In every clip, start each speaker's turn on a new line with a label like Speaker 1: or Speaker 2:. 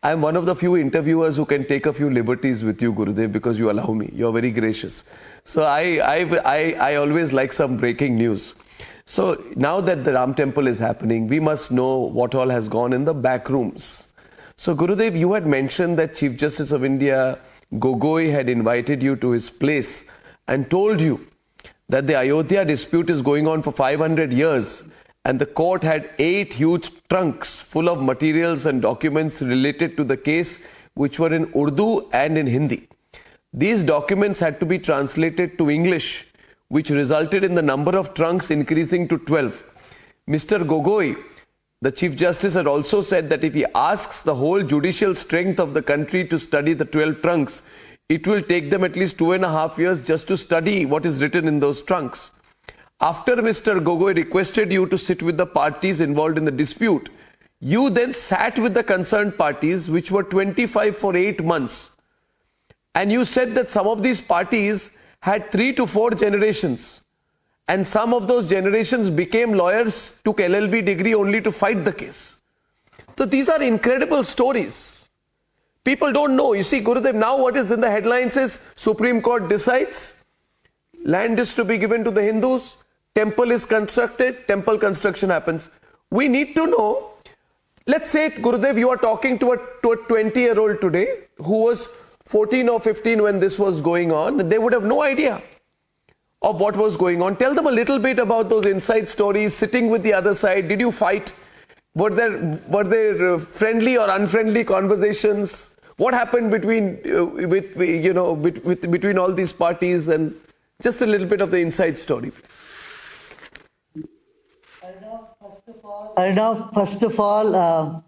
Speaker 1: I'm one of the few interviewers who can take a few liberties with you, Gurudev, because you allow me. You're very gracious. So I always like some breaking news. So now that the Ram Temple is happening, we must know what all has gone in the back rooms. So Gurudev, you had mentioned that Chief Justice of India, Gogoi, had invited you to his place and told you that the Ayodhya dispute is going on for 500 years and the court had 8 huge trunks full of materials and documents related to the case which were in Urdu and in Hindi. These documents had to be translated to English, which resulted in the number of trunks increasing to 12. Mr. Gogoi, the Chief Justice, had also said that if he asks the whole judicial strength of the country to study the 12 trunks, it will take them at least 2.5 years just to study what is written in those trunks. After Mr. Gogoi requested you to sit with the parties involved in the dispute, you then sat with the concerned parties, which were 25 for 8 months. And you said that some of these parties had 3 to 4 generations. And some of those generations became lawyers, took LLB degree only to fight the case. So these are incredible stories. People don't know. You see, Gurudev, now what is in the headlines is Supreme Court decides, land is to be given to the Hindus, temple is constructed, temple construction happens. We need to know, let's say, Gurudev, you are talking to a 20-year-old today who was 14 or 15 when this was going on. They would have no idea of what was going on. Tell them a little bit about those inside stories, sitting with the other side. Did you fight? Were there friendly or unfriendly conversations? What happened between between all these parties? And just a little bit of the inside story, please.
Speaker 2: First of all,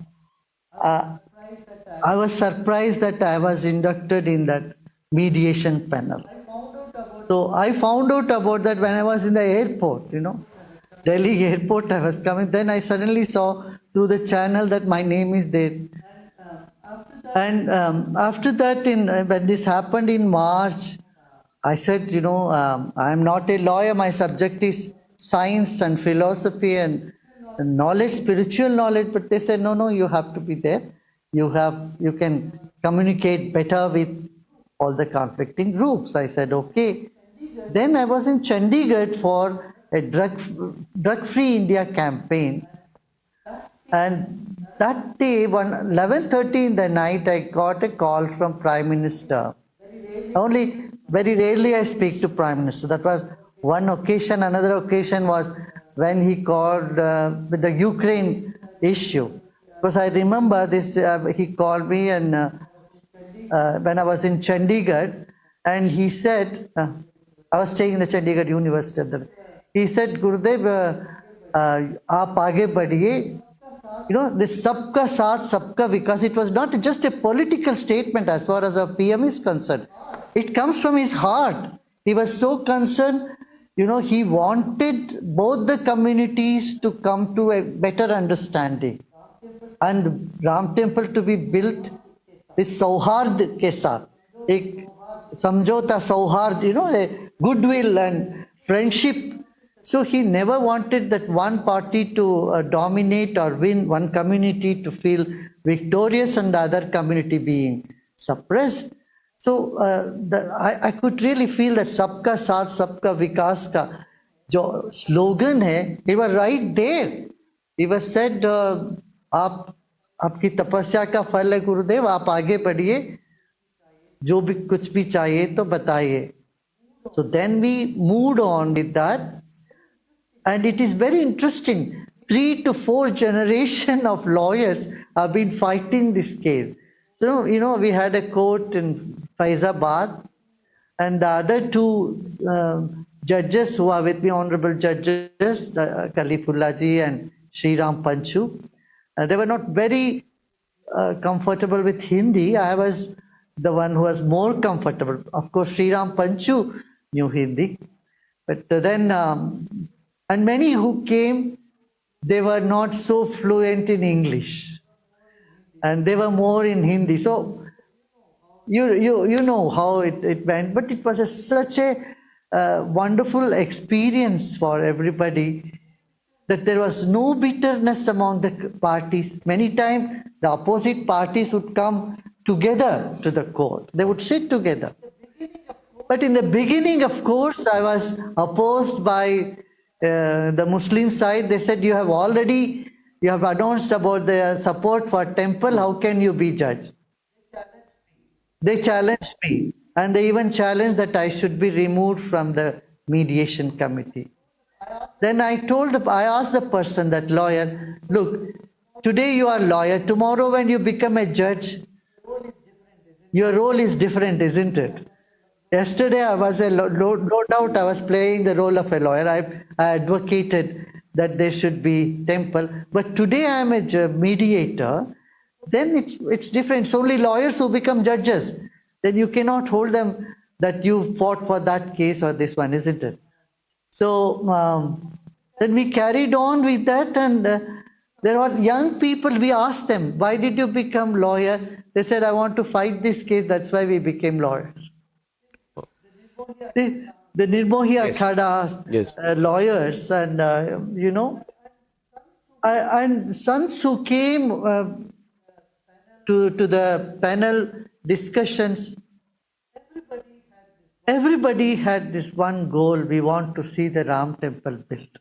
Speaker 2: I was surprised that I was inducted in that mediation panel. So I found out about that when I was in the airport, Delhi airport I was coming. Then I suddenly saw through the channel that my name is there. And after that, when this happened in March, I said, I'm not a lawyer. My subject is science and philosophy and knowledge, spiritual knowledge. But they said, no, you have to be there. You can communicate better with all the conflicting groups. I said, okay. Then I was in Chandigarh for a drug-free India campaign. And that day, 11:30 in the night, I got a call from Prime Minister. Only very rarely I speak to Prime Minister. That was one occasion. Another occasion was when he called with the Ukraine issue. Because I remember this, he called me and when I was in Chandigarh, and he said, I was staying in the Chandigarh University. He said, Gurudev, aap aage badhiye. This sabka saath, sabka vikas, it was not just a political statement as far as a PM is concerned. It comes from his heart. He was so concerned, he wanted both the communities to come to a better understanding. And Ram Temple to be built with Sauhard ke saath. Ek samjhota Sauhard, a goodwill and friendship. So he never wanted that one party to dominate or win, one community to feel victorious and the other community being suppressed. So I could really feel that Sabka Saath, Sabka Vikas ka jo slogan hai, it was right there. He was said, आपकी तपस्या का फल है गुरुदेव, आप आगे बढ़िए, जो भी कुछ भी चाहिए तो बताइए. So then we moved on with that, and it is very interesting. 3 to 4 generation of lawyers have been fighting this case. So we had a court in Faizabad, and the other 2 judges who are with me, honorable judges, Kalifullah ji and Sri Ram Panchu. They were not very comfortable with Hindi. I was the one who was more comfortable. Of course, Sri Ram Panchu knew Hindi. But then, and many who came, they were not so fluent in English. And they were more in Hindi. So, you know how it went. But it was such a wonderful experience for everybody. that there was no bitterness among the parties. Many times the opposite parties would come together to the court. They would sit together. But in the beginning, of course, I was opposed by the Muslim side. They said, you have announced about the support for temple, how can you be judge? They challenged me, and they even challenged that I should be removed from the mediation committee. Then I asked the person, that lawyer, look, today you are a lawyer, tomorrow when you become a judge, your role is different, isn't it? Yesterday I was no doubt I was playing the role of a lawyer. I advocated that there should be temple, but today I am a mediator. Then it's different. It's only lawyers who become judges. Then you cannot hold them that you fought for that case or this one, isn't it? So then we carried on with that, and there were young people. We asked them, why did you become lawyer? They said, I want to fight this case, that's why we became lawyers. The Nirmohi Akhada lawyers, and and sons who came to the panel discussions, everybody had this one goal: we want to see the Ram temple built.